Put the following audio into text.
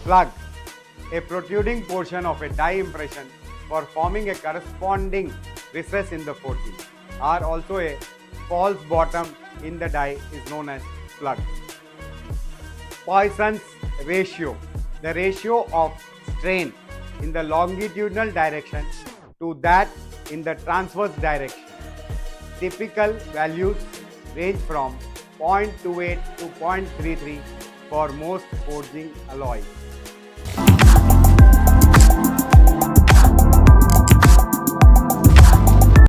Plug, a protruding portion of a die impression for forming a corresponding recess in the forging, or also a false bottom in the die is known as plug. Poisson's ratio, the ratio of strain in the longitudinal direction to that in the transverse direction. Typical values range from 0.28 to 0.33 for most forging alloys.